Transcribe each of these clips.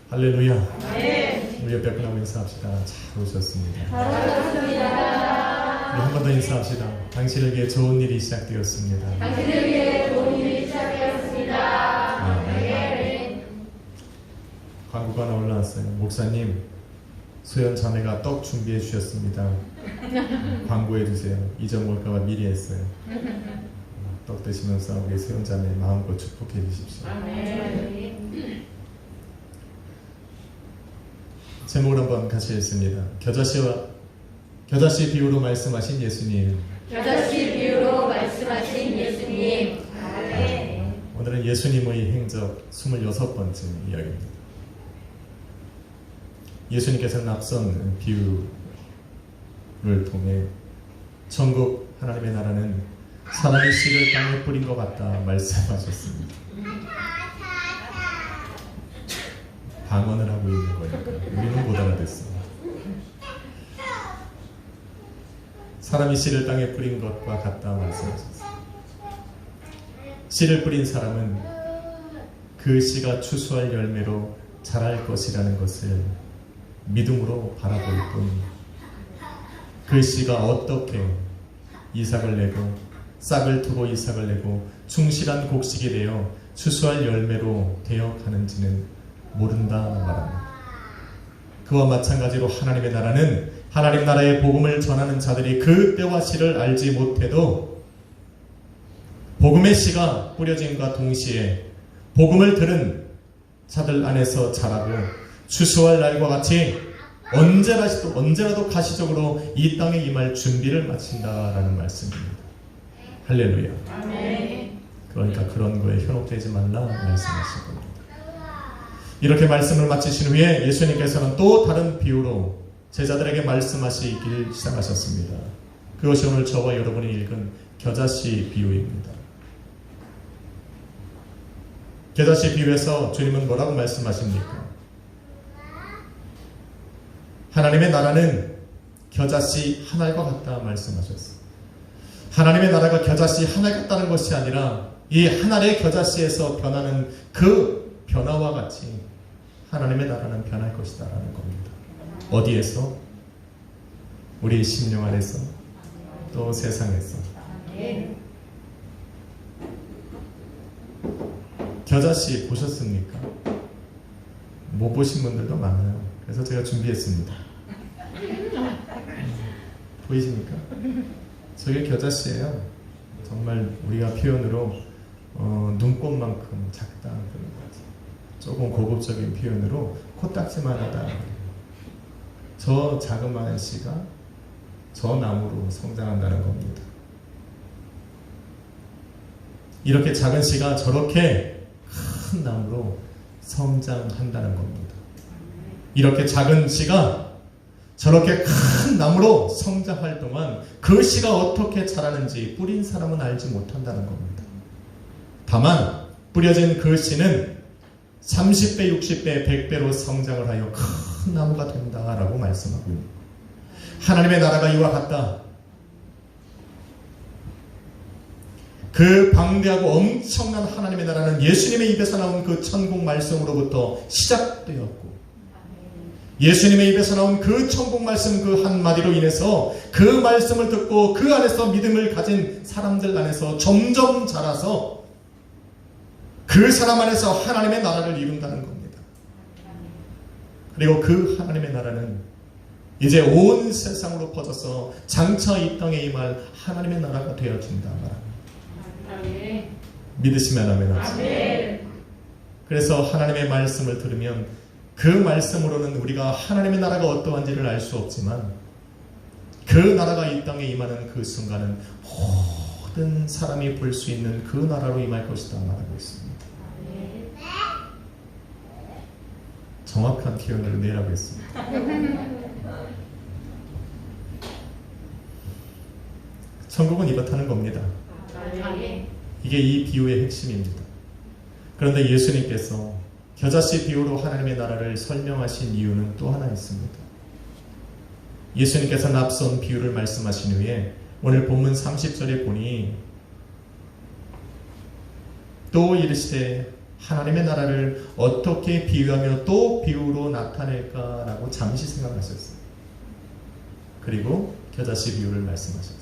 할렐루야. 네. 우리 옆에 분하고 인사합시다. 잘 오셨습니다. 반갑습니다. 우리 한 번 더 인사합시다. 당신을 위해 좋은 일이 시작되었습니다. 당신을 위해 좋은 일이 시작되었습니다. 네. 광고가 하나 올라왔어요. 목사님, 소연 자매가 떡 준비해 주셨습니다. 광고해 주세요. 잊어먹을까봐 미리 했어요. 떡 드시면서 우리 소연 자매 마음껏 축복해 주십시오. 아멘. 제목을 한번 같이 읽습니다. 겨자씨 비유로 말씀하신 예수님. 겨자씨 비유로 말씀하신 예수님. 아멘. 오늘은 예수님의 행적 26번째 이야기입니다. 예수님께서는 앞선 비유를 통해 천국 하나님의 나라는 사람이 씨를 땅에 뿌린 것 같다 말씀하셨습니다. 방언을 하고 있는 거니까 우리는 못 알아듣습니다. 사람이 씨를 땅에 뿌린 것과 같다 말씀하셨습니다. 씨를 뿌린 사람은 그 씨가 추수할 열매로 자랄 것이라는 것을 믿음으로 바라볼 뿐, 그 씨가 어떻게 이삭을 내고 싹을 두고 이삭을 내고 충실한 곡식이 되어 추수할 열매로 되어 가는지는 모른다 말합니다. 그와 마찬가지로 하나님의 나라는 하나님 나라의 복음을 전하는 자들이 그 때와 시를 알지 못해도 복음의 씨가 뿌려짐과 동시에 복음을 들은 자들 안에서 자라고 추수할 날과 같이 언제라도 가시적으로 이 땅에 임할 준비를 마친다라는 말씀입니다. 할렐루야. 아멘. 그러니까 그런 거에 현혹되지 말라 말씀하신 겁니다. 이렇게 말씀을 마치신 후에 예수님께서는 또 다른 비유로 제자들에게 말씀하시길 시작하셨습니다. 그것이 오늘 저와 여러분이 읽은 겨자씨 비유입니다. 겨자씨 비유에서 주님은 뭐라고 말씀하십니까? 하나님의 나라는 겨자씨 한 알과 같다 말씀하셨어요. 하나님의 나라가 겨자씨 한 알 같다는 것이 아니라 이 한 알의 겨자씨에서 변하는 그 변화와 같이 하나님의 나라는 변할 것이다 라는 겁니다. 어디에서? 우리 심령 안에서, 또 세상에서. 겨자씨 보셨습니까? 못 보신 분들도 많아요. 그래서 제가 준비했습니다. 보이십니까? 저게 겨자씨예요. 정말 우리가 표현으로 눈꽃만큼 작다 그런 거지. 조금 고급적인 표현으로 코딱지만 하다. 저 자그마한 씨가 저 나무로 성장한다는 겁니다. 이렇게 작은 씨가 저렇게 큰 나무로 성장한다는 겁니다. 이렇게 작은 씨가 저렇게 큰 나무로 성장할 동안 그 씨가 어떻게 자라는지 뿌린 사람은 알지 못한다는 겁니다. 다만 뿌려진 그 씨는 30배, 60배, 100배로 성장을 하여 큰 나무가 된다라고 말씀하고 있습니다. 하나님의 나라가 이와 같다. 그 방대하고 엄청난 하나님의 나라는 예수님의 입에서 나온 그 천국 말씀으로부터 시작되었고, 예수님의 입에서 나온 그 천국 말씀 그 한마디로 인해서 그 말씀을 듣고 그 안에서 믿음을 가진 사람들 안에서 점점 자라서 그 사람 안에서 하나님의 나라를 이룬다는 겁니다. 그리고 그 하나님의 나라는 이제 온 세상으로 퍼져서 장차 이 땅에 임할 하나님의 나라가 되어진다 말합니다. 믿으시면 아멘 하세요. 그래서 하나님의 말씀을 들으면 그 말씀으로는 우리가 하나님의 나라가 어떠한지를 알 수 없지만 그 나라가 이 땅에 임하는 그 순간은 모든 사람이 볼 수 있는 그 나라로 임할 것이다 말하고 있습니다. 정확한 표현을 내라고 했습니다. 천국은 이렇다는 겁니다. 이게 이 비유의 핵심입니다. 그런데 예수님께서 겨자씨 비유로 하나님의 나라를 설명하신 이유는 또 하나 있습니다. 예수님께서 앞선 비유를 말씀하신 후에 오늘 본문 30절에 보니 또 이르시되 하나님의 나라를 어떻게 비유하며 또 비유로 나타낼까라고 잠시 생각하셨어요. 그리고 겨자씨 비유를 말씀하셨어요.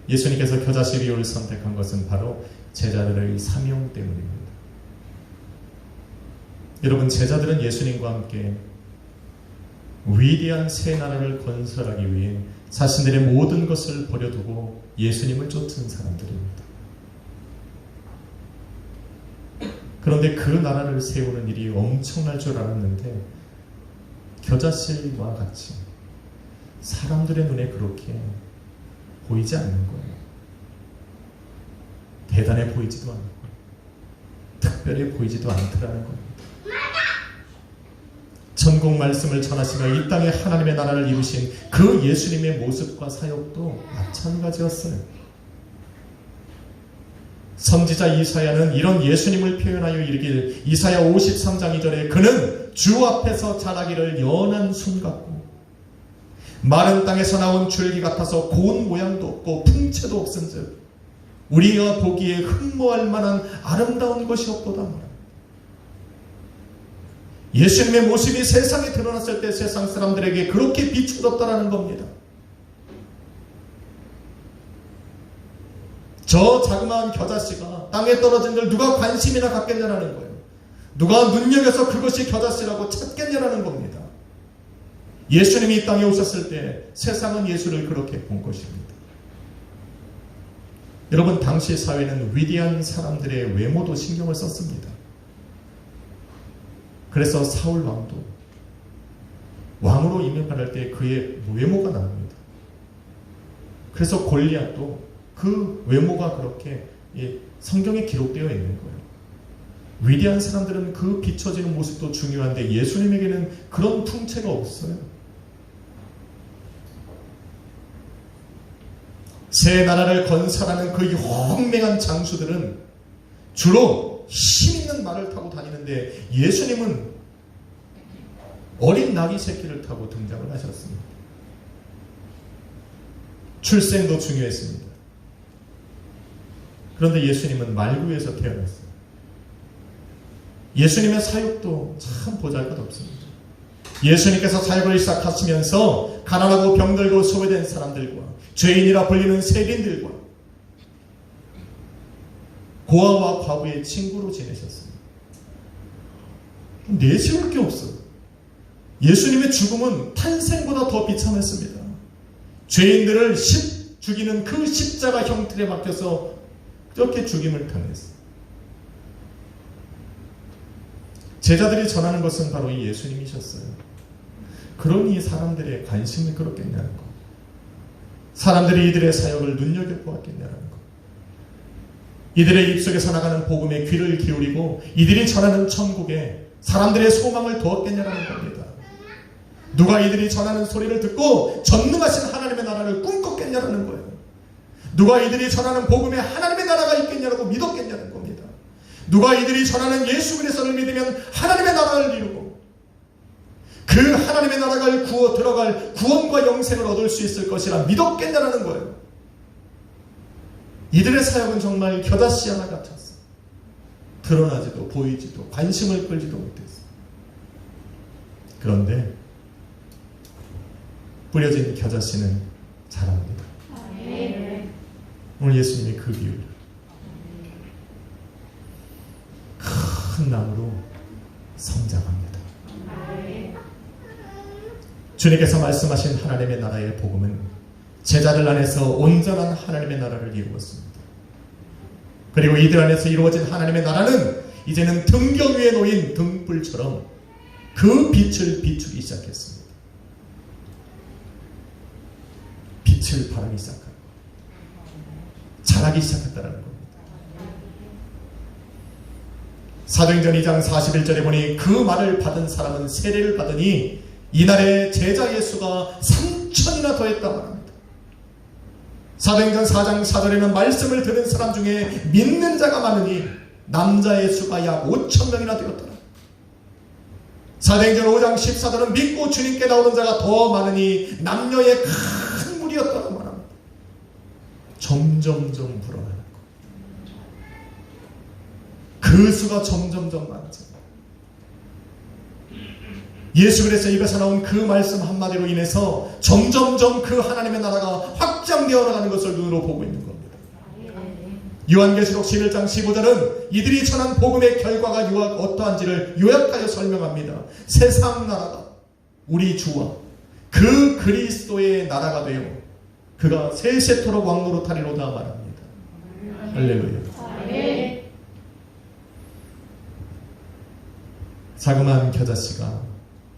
예수님께서 겨자씨 비유를 선택한 것은 바로 제자들의 사명 때문입니다. 여러분, 제자들은 예수님과 함께 위대한 새 나라를 건설하기 위해 자신들의 모든 것을 버려두고 예수님을 쫓은 사람들입니다. 그런데 그 나라를 세우는 일이 엄청날 줄 알았는데 겨자씨와 같이 사람들의 눈에 그렇게 보이지 않는 거예요. 대단해 보이지도 않고 특별해 보이지도 않더라는 겁니다. 전공 말씀을 전하시며 이 땅에 하나님의 나라를 이루신 그 예수님의 모습과 사역도 마찬가지였어요. 선지자 이사야는 이런 예수님을 표현하여 이르길, 이사야 53장 2절에 그는 주 앞에서 자라기를 연한 순 같고 마른 땅에서 나온 줄기 같아서 고운 모양도 없고 풍채도 없은즉 우리가 보기에 흠모할 만한 아름다운 것이 없도다 말합니다. 예수님의 모습이 세상에 드러났을 때 세상 사람들에게 그렇게 비춰졌다라는 겁니다. 저 자그마한 겨자씨가 땅에 떨어진 걸 누가 관심이나 갖겠냐라는 거예요. 누가 눈여겨서 그것이 겨자씨라고 찾겠냐라는 겁니다. 예수님이 이 땅에 오셨을 때 세상은 예수를 그렇게 본 것입니다. 여러분, 당시 사회는 위대한 사람들의 외모도 신경을 썼습니다. 그래서 사울 왕도 왕으로 임명받을 때 그의 외모가 나옵니다. 그래서 골리앗도 그 외모가 그렇게 성경에 기록되어 있는 거예요. 위대한 사람들은 그 비춰지는 모습도 중요한데 예수님에게는 그런 풍채가 없어요. 새 나라를 건설하는 그 용맹한 장수들은 주로 힘있는 말을 타고 다니는데 예수님은 어린 나귀 새끼를 타고 등장을 하셨습니다. 출생도 중요했습니다. 그런데 예수님은 말구에서 태어났어요. 예수님의 사역도 참 보잘것없습니다. 예수님께서 사역을 시작하시면서 가난하고 병들고 소외된 사람들과 죄인이라 불리는 세린들과 고아와 과부의 친구로 지내셨습니다. 내세울 게 없어요. 예수님의 죽음은 탄생보다 더 비참했습니다. 죄인들을 죽이는 그 십자가 형틀에 박혀서 그렇게 죽임을 당했어요. 제자들이 전하는 것은 바로 이 예수님이셨어요. 그러니 사람들의 관심이 그렇겠냐는 것, 사람들이 이들의 사역을 눈여겨보았겠냐는 것, 이들의 입속에서 나가는 복음에 귀를 기울이고 이들이 전하는 천국에 사람들의 소망을 두었겠냐라는 겁니다. 누가 이들이 전하는 소리를 듣고 전능하신 하나님의 나라를 꿈꿨겠냐라는 거예요. 누가 이들이 전하는 복음에 하나님의 나라가 있겠냐라고 믿었겠냐는 겁니다. 누가 이들이 전하는 예수 그리스도를 믿으면 하나님의 나라를 이루고 그 하나님의 나라가 들어갈 구원과 영생을 얻을 수 있을 것이라 믿었겠냐라는 거예요. 이들의 사역은 정말 겨자씨 하나 같았어요. 드러나지도 보이지도 관심을 끌지도 못했어요. 그런데 뿌려진 겨자씨는 자랍니다. 오늘 예수님이 그 비유를 큰 나무로 성장합니다. 주님께서 말씀하신 하나님의 나라의 복음은 제자들 안에서 온전한 하나님의 나라를 이루었습니다. 그리고 이들 안에서 이루어진 하나님의 나라는 이제는 등경 위에 놓인 등불처럼 그 빛을 비추기 시작했습니다. 빛을 발하기 시작합니다. 자라기 시작했다는 겁니다. 사도행전 2장 41절에 보니 그 말을 받은 사람은 세례를 받으니 이날에 제자 예수가 3,000이나 더했다 말합니다. 사도행전 4장 4절에는 말씀을 들은 사람 중에 믿는 자가 많으니 남자의 수가 약 5,000명이나 되었더라. 사도행전 5장 14절은 믿고 주님께 나오는 자가 더 많으니 남녀의 큰 무리였다고 말합니다. 점점점 불어나는 것. 그 그 수가 점점점 많아져. 예수 그리스도 입에서 나온 그 말씀 한마디로 인해서 점점점 그 하나님의 나라가 확장되어 나가는 것을 눈으로 보고 있는 겁니다. 요한계시록 11장 15절은 이들이 전한 복음의 결과가 어떠한지를 요약하여 설명합니다. 세상 나라가 우리 주와 그 그리스도의 나라가 되어 그가 세세토록 왕노로 타리로다 말합니다. 할렐루야. 자그마한 겨자씨가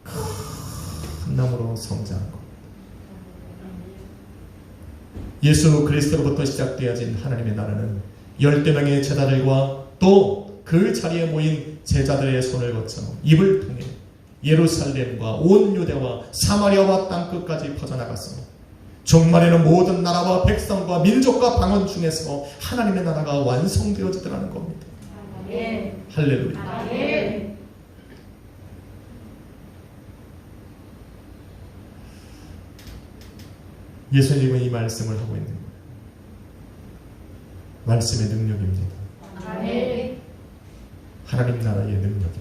큰 나무로 성장한 겁니다. 예수 그리스도로부터 시작되어진 하나님의 나라는 12명의 제자들과 또 그 자리에 모인 제자들의 손을 거쳐 입을 통해 예루살렘과 온 유대와 사마리아와 땅끝까지 퍼져나갔으며 종말에는 모든 나라와 백성과 민족과 방언 중에서 하나님의 나라가 완성되어지더라는 겁니다. 할렐루야. 예수님은 이 말씀을 하고 있는 거예요. 말씀의 능력입니다. 하나님 나라의 능력입니다.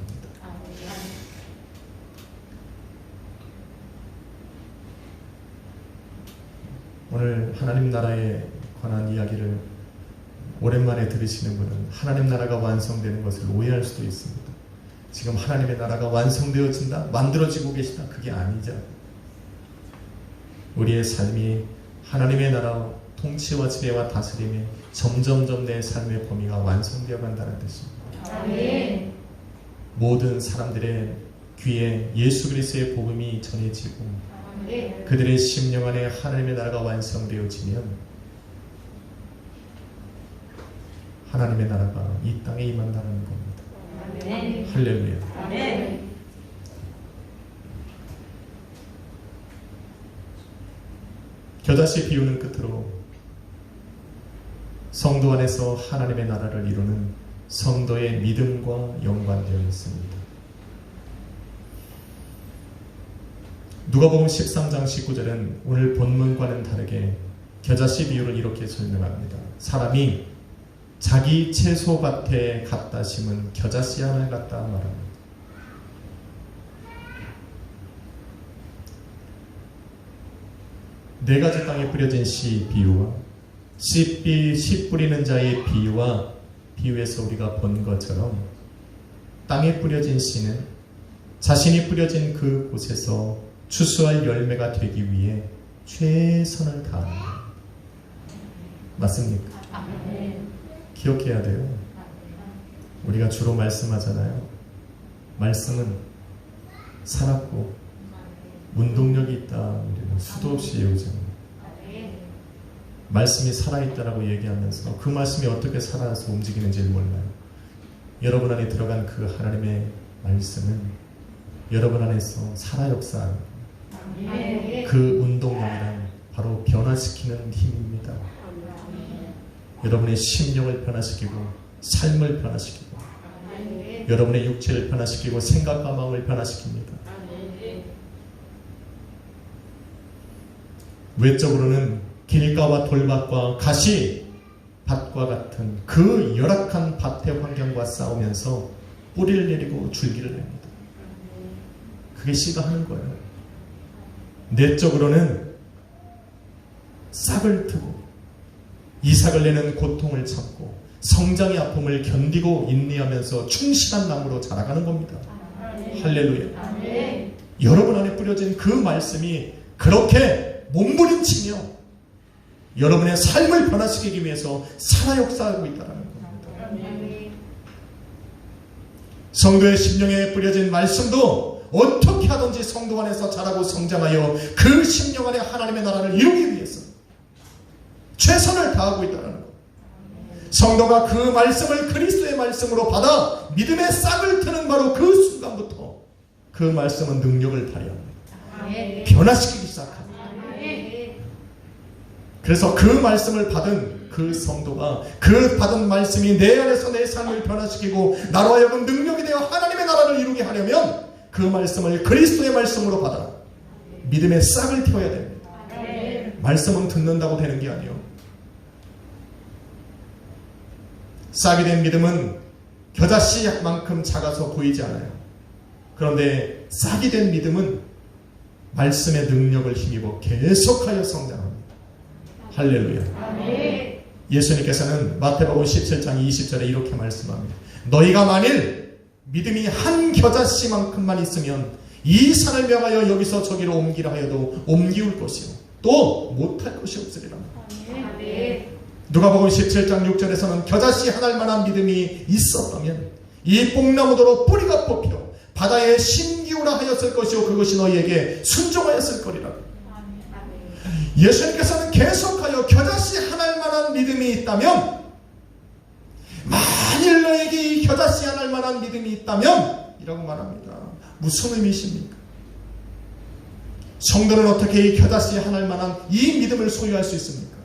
오늘 하나님 나라에 관한 이야기를 오랜만에 들으시는 분은 하나님 나라가 완성되는 것을 오해할 수도 있습니다. 지금 하나님의 나라가 완성되어진다? 만들어지고 계시다? 그게 아니죠. 우리의 삶이 하나님의 나라 통치와 지배와 다스림에 점점점 내 삶의 범위가 완성되어 간다는 뜻입니다. 모든 사람들의 귀에 예수 그리스도의 복음이 전해지고 그들의 심령 안에 하나님의 나라가 완성되어지면 하나님의 나라가 이 땅에 임한다는 겁니다. 할렐루야. 겨자씨 비유는 끝으로 성도 안에서 하나님의 나라를 이루는 성도의 믿음과 연관되어 있습니다. 누가복음 13장 19절은 오늘 본문과는 다르게 겨자씨 비유를 이렇게 설명합니다. 사람이 자기 채소밭에 갖다 심은 겨자씨 하나를 갖다 말합니다. 네 가지 땅에 뿌려진 씨 비유와 씨 뿌리는 자의 비유와 비유에서 우리가 본 것처럼 땅에 뿌려진 씨는 자신이 뿌려진 그 곳에서 추수할 열매가 되기 위해 최선을 다하는 거예요. 맞습니까? 기억해야 돼요. 우리가 주로 말씀하잖아요. 말씀은 살았고 운동력이 있다. 우리는 수도 없이 외우잖아요. 말씀이 살아있다라고 얘기하면서 그 말씀이 어떻게 살아서 움직이는지를 몰라요. 여러분 안에 들어간 그 하나님의 말씀은 여러분 안에서 살아 역사하는 그 운동량이란 바로 변화시키는 힘입니다. 여러분의 심령을 변화시키고 삶을 변화시키고 여러분의 육체를 변화시키고 생각과 마음을 변화시킵니다. 외적으로는 길가와 돌밭과 가시밭과 같은 그 열악한 밭의 환경과 싸우면서 뿌리를 내리고 줄기를 냅니다. 그게 씨가 하는 거예요. 내적으로는 싹을 트고 이삭을 내는 고통을 참고 성장의 아픔을 견디고 인내하면서 충실한 나무로 자라가는 겁니다. 할렐루야. 여러분 안에 뿌려진 그 말씀이 그렇게 몸부림치며 여러분의 삶을 변화시키기 위해서 살아 역사하고 있다는 겁니다. 성도의 심령에 뿌려진 말씀도 어떻게 하든지 성도 안에서 자라고 성장하여 그 심령 안에 하나님의 나라를 이루기 위해서 최선을 다하고 있다는 것. 성도가 그 말씀을 그리스도의 말씀으로 받아 믿음의 싹을 트는 바로 그 순간부터 그 말씀은 능력을 발휘합니다. 변화시키기 시작합니다. 그래서 그 말씀을 받은 그 성도가 그 받은 말씀이 내 안에서 내 삶을 변화시키고 나로 하여금 능력이 되어 하나님의 나라를 이루게 하려면 그 말씀을 그리스도의 말씀으로 받아 믿음의 싹을 틔워야 됩니다. 말씀은 듣는다고 되는 게 아니에요. 싹이 된 믿음은 겨자씨만큼 작아서 보이지 않아요. 그런데 싹이 된 믿음은 말씀의 능력을 힘입어 계속하여 성장합니다. 할렐루야. 아멘. 예수님께서는 마태복음 17장 20절에 이렇게 말씀합니다. 너희가 만일 믿음이 한 겨자씨만큼만 있으면 이 산을 명하여 여기서 저기로 옮기라 하여도 옮기울 것이요 또 못할 것이 없으리라. 아멘. 누가복음 17장 6절에서는 겨자씨 한 알만한 믿음이 있었다면 이 뽕나무도로 뿌리가 뽑혀 바다에 심기우라 하였을 것이요 그것이 너희에게 순종하였을 거리라. 예수님께서는 계속하여 겨자씨 한 알만한 믿음이 있다면, 만일 너에게 이 겨자씨 한 알만한 믿음이 있다면 이라고 말합니다. 무슨 의미십니까? 성도는 어떻게 이 겨자씨 한 알만한 이 믿음을 소유할 수 있습니까?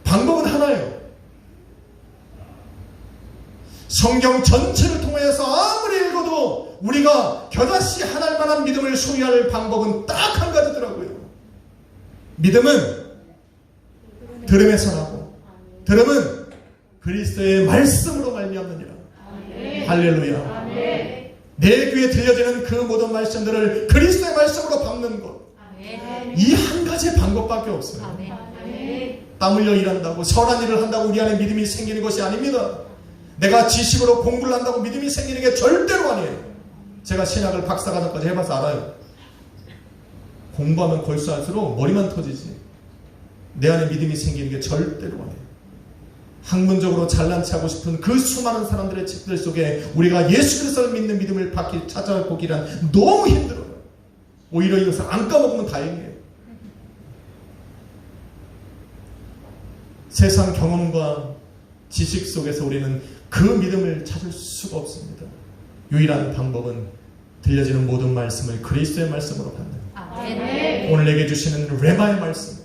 방법은 하나예요. 성경 전체를 통해서 아무리 읽어도 우리가 겨자씨 한 알만한 믿음을 소유할 방법은 딱 한 가지더라고요. 믿음은 들음에서 나고 들음은 그리스도의 말씀으로 말미암느니라. 할렐루야. 내 귀에 들려지는 그 모든 말씀들을 그리스도의 말씀으로 받는 것, 이 한 가지 방법밖에 없어요. 땀 흘려 일한다고 선한 일을 한다고 우리 안에 믿음이 생기는 것이 아닙니다. 내가 지식으로 공부를 한다고 믿음이 생기는 게 절대로 아니에요. 제가 신학을 박사과정까지 해봐서 알아요. 공부하면 골수할수록 머리만 터지지 내 안에 믿음이 생기는 게 절대로 아니에요. 학문적으로 잘난 체 하고 싶은 그 수많은 사람들의 책들 속에 우리가 예수 그리스도를 믿는 믿음을 찾아보기란 너무 힘들어요. 오히려 이것을 안 까먹으면 다행이에요. 세상 경험과 지식 속에서 우리는 그 믿음을 찾을 수가 없습니다. 유일한 방법은 들려지는 모든 말씀을 그리스도의 말씀으로 받는 것. 오늘 내게 주시는 레마의 말씀,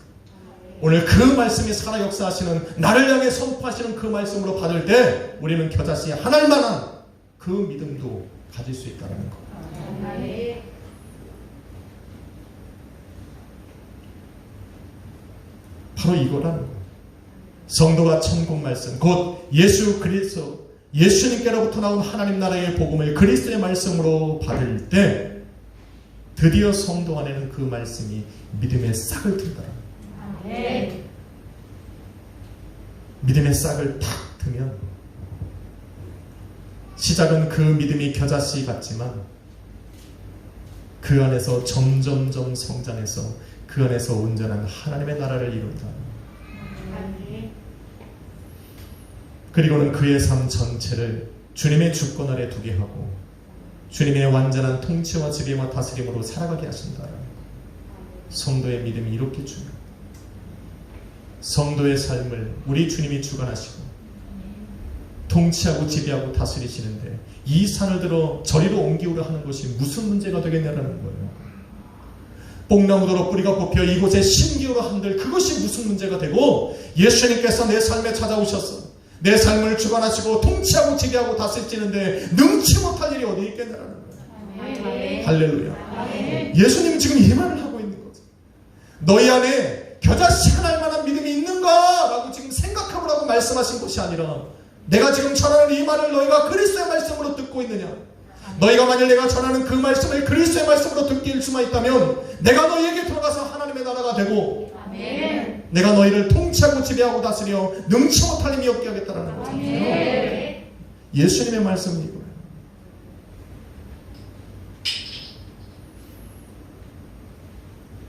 오늘 그 말씀이 살아 역사하시는 나를 향해 선포하시는 그 말씀으로 받을 때 우리는 겨자씨 한 알만한 그 믿음도 가질 수 있다는 것. 바로 이거라는 거예요. 성도가 천국 말씀, 곧 예수 그리스도, 예수님께로부터 나온 하나님 나라의 복음을 그리스도의 말씀으로 받을 때 드디어 성도 안에는 그 말씀이 믿음의 싹을 튼다. 믿음의 싹을 탁 트면 시작은 그 믿음이 겨자씨 같지만 그 안에서 점점점 성장해서 그 안에서 온전한 하나님의 나라를 이룬다. 그리고는 그의 삶 전체를 주님의 주권 아래 두게 하고 주님의 완전한 통치와 지배와 다스림으로 살아가게 하신다. 성도의 믿음이 이렇게 중요합니다. 성도의 삶을 우리 주님이 주관하시고 통치하고 지배하고 다스리시는데 이 산을 들어 저리로 옮기우려 하는 것이 무슨 문제가 되겠냐라는 거예요. 뽕나무도로 뿌리가 뽑혀 이곳에 심기우려 한들 그것이 무슨 문제가 되고, 예수님께서 내 삶에 찾아오셔서 내 삶을 주관하시고 통치하고 지배하고 다스리시는데 능치 못할 일이 어디 있겠냐라는 거예요. 할렐루야. 예수님은 지금 이 말을 하고 있는 거죠. 너희 안에 겨자씨 한 알만한 믿음이 있는가? 라고 지금 생각해보라고 말씀하신 것이 아니라, 내가 지금 전하는 이 말을 너희가 그리스도의 말씀으로 듣고 있느냐? 너희가 만일 내가 전하는 그 말씀을 그리스도의 말씀으로 듣길 수만 있다면 내가 너희에게 들어가서 하나님의 나라가 되고 내가 너희를 통치하고 지배하고 다스려 능치 못할 힘이 없게 하겠다라는 거죠. 예수님의 말씀은 이거예요.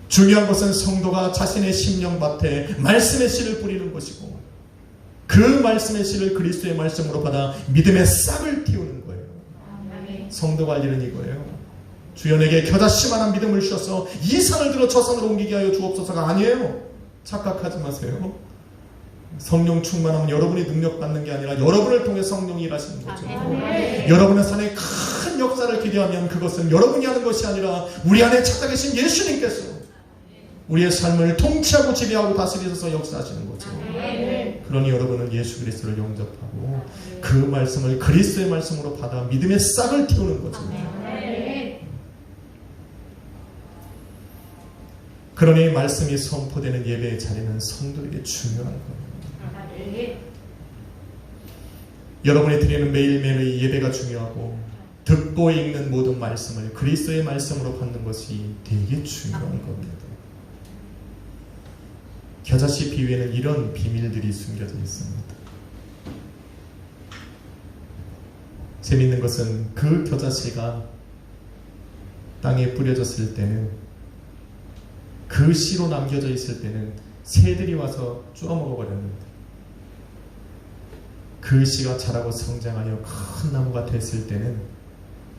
중요한 것은 성도가 자신의 심령밭에 말씀의 씨를 뿌리는 것이고 그 말씀의 씨를 그리스도의 말씀으로 받아 믿음의 싹을 틔우는 거예요. 성도가 할 일은 이거예요. 주여 내게 겨자씨만한 믿음을 주셔서 이 산을 들어 저 산으로 옮기게 하여 주옵소서가 아니에요. 착각하지 마세요. 성령 충만하면 여러분이 능력받는 게 아니라 여러분을 통해 성령이 일하시는 거죠. 여러분의 삶에 큰 역사를 기대하면 그것은 여러분이 하는 것이 아니라 우리 안에 찾아 계신 예수님께서 우리의 삶을 통치하고 지배하고 다스리셔서 역사하시는 거죠. 그러니 여러분은 예수 그리스도를 영접하고 그 말씀을 그리스도의 말씀으로 받아 믿음의 싹을 틔우는 거죠. 그러니 말씀이 선포되는 예배의 자리는 성도에게 중요한 거예요. 여러분이 드리는 매일매일의 예배가 중요하고 듣고 읽는 모든 말씀을 그리스도의 말씀으로 받는 것이 되게 중요한 겁니다. 겨자씨 비유에는 이런 비밀들이 숨겨져 있습니다. 재밌는 것은 그 겨자씨가 땅에 뿌려졌을 때는, 그 씨로 남겨져 있을 때는 새들이 와서 쪼아 먹어버렸는데, 그 씨가 자라고 성장하여 큰 나무가 됐을 때는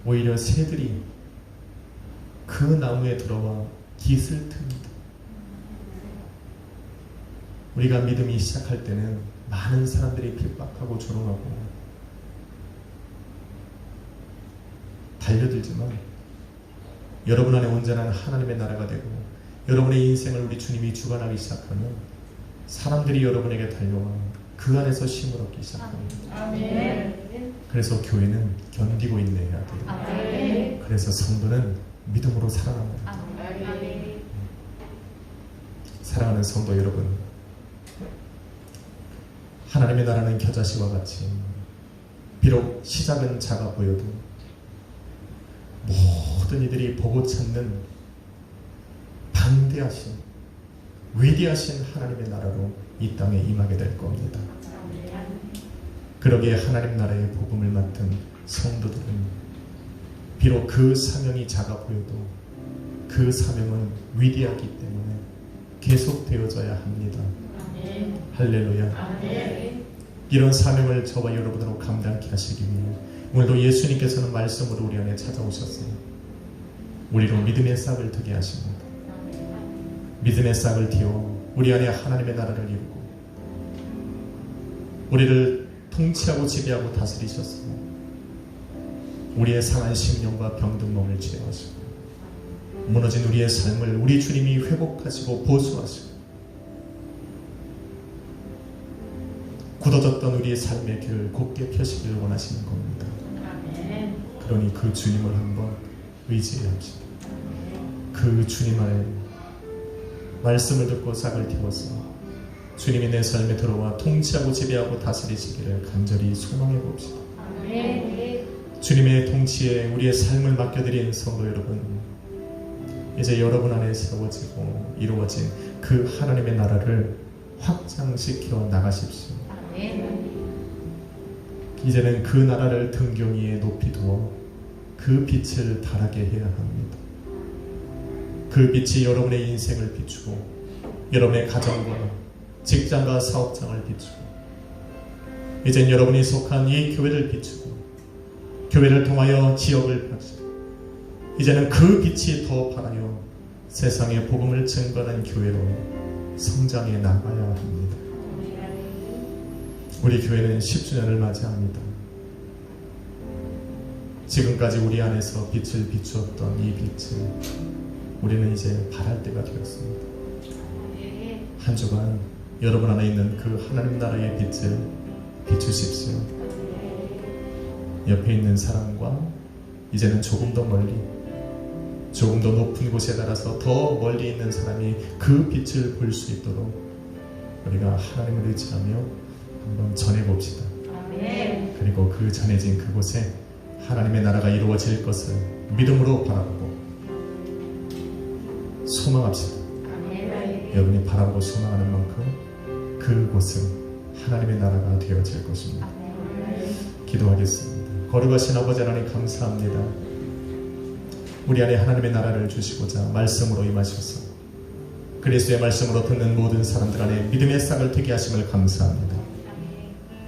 오히려 새들이 그 나무에 들어와 깃을 틉니다. 우리가 믿음이 시작할 때는 많은 사람들이 핍박하고 조롱하고 달려들지만, 여러분 안에 온전한 하나님의 나라가 되고 여러분의 인생을 우리 주님이 주관하기 시작하면 사람들이 여러분에게 달려와 그 안에서 힘을 얻기 시작합니다. 아멘. 그래서 교회는 견디고 인내해야 돼요. 아멘. 그래서 성도는 믿음으로 살아납니다. 아멘. 사랑하는 성도 여러분, 하나님의 나라는 겨자씨와 같이 비록 시작은 작아 보여도 모든 이들이 보고 찾는 방대하신 위대하신 하나님의 나라로 이 땅에 임하게 될 겁니다. 그러기에 하나님 나라의 복음을 맡은 성도들은 비록 그 사명이 작아 보여도 그 사명은 위대하기 때문에 계속되어져야 합니다. 할렐루야. 이런 사명을 저와 여러분으로 감당케 하시기 위해 오늘도 예수님께서는 말씀으로 우리 안에 찾아오셨어요. 우리로 믿음의 싹을 트게 하십니다. 믿음의 싹을 틔워 우리 안에 하나님의 나라를 이루고 우리를 통치하고 지배하고 다스리셨으며 우리의 상한 심령과 병든 몸을 치료하시고 무너진 우리의 삶을 우리 주님이 회복하시고 보수하시고 굳어졌던 우리의 삶의 길을 곧게 펴시기를 원하시는 겁니다. 그러니 그 주님을 한번 의지합시다. 그 주님 안에 말씀을 듣고 싹을 틔워서 주님이 내 삶에 들어와 통치하고 지배하고 다스리시기를 간절히 소망해 봅시다. 주님의 통치에 우리의 삶을 맡겨드린 성도 여러분, 이제 여러분 안에 세워지고 이루어진 그 하나님의 나라를 확장시켜 나가십시오. 이제는 그 나라를 등경 위에 높이 두어 그 빛을 발하게 해야 합니다. 그 빛이 여러분의 인생을 비추고 여러분의 가정과 직장과 사업장을 비추고 이젠 여러분이 속한 이 교회를 비추고 교회를 통하여 지역을 펼치고 이제는 그 빛이 더 발하여 세상에 복음을 증거하는 교회로 성장해 나가야 합니다. 우리 교회는 10주년을 맞이합니다. 지금까지 우리 안에서 빛을 비추었던 이 빛을 우리는 이제 발할 때가 되었습니다. 한 주간 여러분 안에 있는 그 하나님 나라의 빛을 비추십시오. 옆에 있는 사람과 이제는 조금 더 멀리, 조금 더 높은 곳에 달아서 더 멀리 있는 사람이 그 빛을 볼 수 있도록 우리가 하나님을 의지하며 한번 전해봅시다. 그리고 그 전해진 그곳에 하나님의 나라가 이루어질 것을 믿음으로 바라보고 소망합시다. 여러분이 바라보고 소망하는 만큼 그곳은 하나님의 나라가 되어질 것입니다. 기도하겠습니다. 거룩하신 아버지 하나님 감사합니다. 우리 안에 하나님의 나라를 주시고자 말씀으로 임하셔서 그리스도의 말씀으로 듣는 모든 사람들 안에 믿음의 싹을 트게 하심을 감사합니다.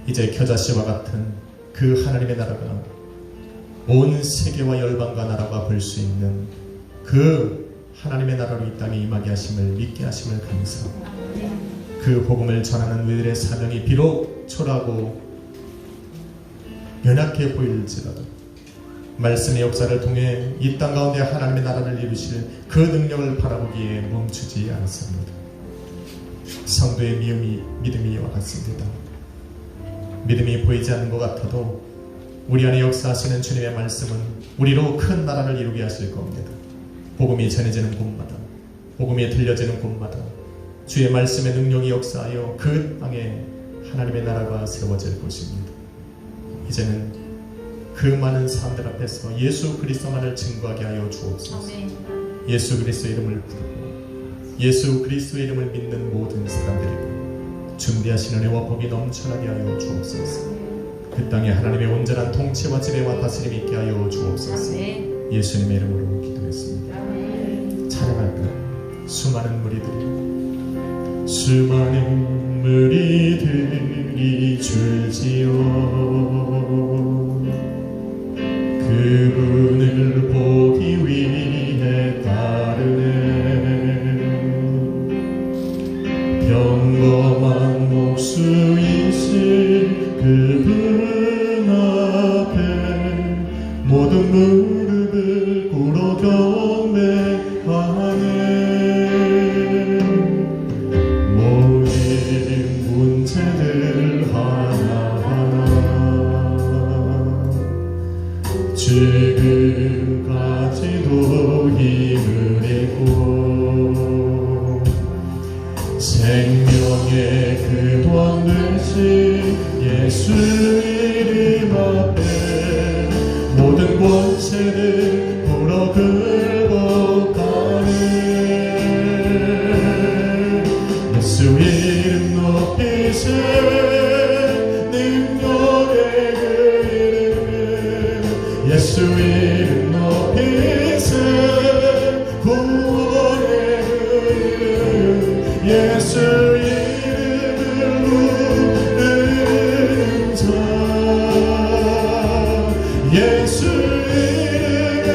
이제 겨자씨와 같은 그 하나님의 나라가 온 세계와 열방과 나라가 볼 수 있는 그 하나님의 나라로 이 땅에 임하게 하심을 믿게 하심을 감사합니다. 그 복음을 전하는 우리들의 사명이 비록 초라하고 연약해 보일지라도 말씀의 역사를 통해 이 땅 가운데 하나님의 나라를 이루실 그 능력을 바라보기에 멈추지 않습니다. 성도의 믿음이 이와 같습니다. 믿음이 보이지 않는 것 같아도 우리 안에 역사하시는 주님의 말씀은 우리로 큰 나라를 이루게 하실 겁니다. 복음이 전해지는 곳마다, 복음이 들려지는 곳마다 주의 말씀의 능력이 역사하여 그 땅에 하나님의 나라가 세워질 것입니다. 이제는 그 많은 사람들 앞에서 예수 그리스도만을 증거하게 하여 주옵소서. 예수 그리스도의 이름을 부르고 예수 그리스도의 이름을 믿는 모든 사람들이 준비하신 은혜와 복이 넘쳐나게 하여 주옵소서. 그 땅에 하나님의 온전한 통치와 지배와 다스림이 있게 하여 주옵소서. 예수님의 이름으로 기도했습니다. 찬양할까요? 수많은 무리들이 줄지어 그분을 보기 위해 따르네. 평범한 목수이신 그분 앞에 모든 무릎을 꿇어 경배하네. 모든 문제들 하나하나 지금까지도 힘을 잃고 생명의 근원 되신 예수 이름 앞에 모든 권세를 불어 굴복하네. 예수 이름 높이세 능력의 그 이름 예수 이름 높이세 구원의 그 이름 예수 이름을 부르는 자 예수 이름을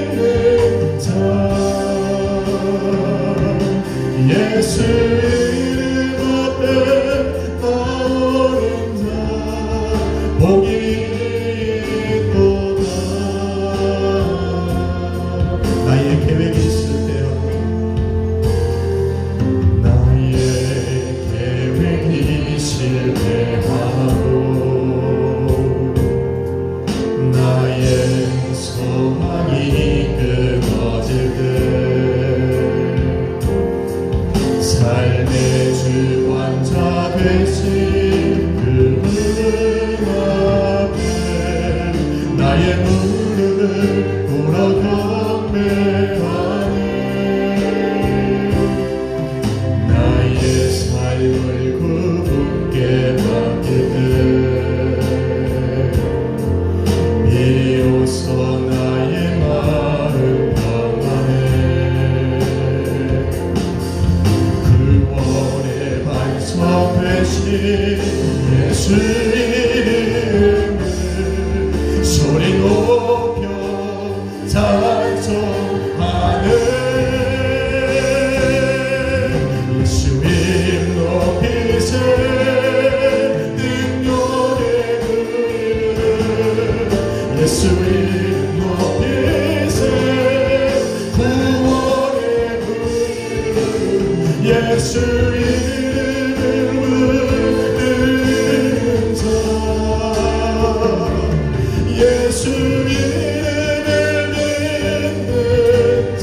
믿는 자 예수 이름 앞에 나오는 자 복이 있도다. 나의 계획이 있을 때요 나의 계획이 실패하고 나의 소망이 끊어질 때 삶의 주관자 되신 그분 앞에 나의 무릎을 꿇어 경배하네. 나의 삶을 그분께 맡길 때 비로소 나의 마음 평안해. 구원의 반석 되신 예수 이름을 소리 높여 찬송하네. 예수 이름 높이세 능력의 그 이름 예수 이름 높이세 구원의 그 이름 예수 이름을 부르는 자 예수 이름을 믿는 자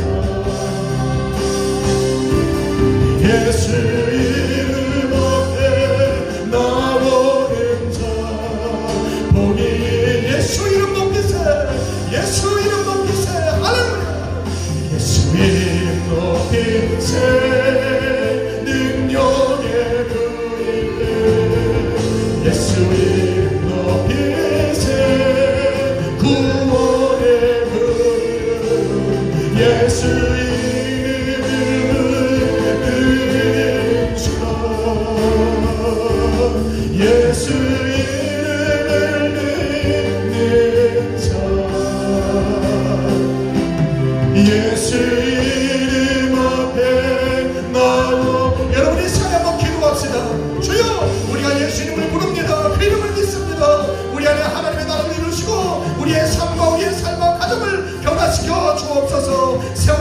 예수 이름 앞에 나오는 자 복이 예수 이름 높이세 예수 이름 높이세 할렐루야 예수 이름 높이세 능력의 그 이름 예수 이름 높이세 구원의 그 이름 예수 이름을 믿는 자 예수 이름을 믿는 자 예수 이름 앞에 나오 여러분이 사랑 한번 기도합시다. 주여 우리가 예수님을 부릅니다. 그 이름을 믿습니다. 우리 안에 하나님의 나라를 이루시고 우리의 삶과 우리의 삶과 가정을 변화시켜 주옵소서. 세월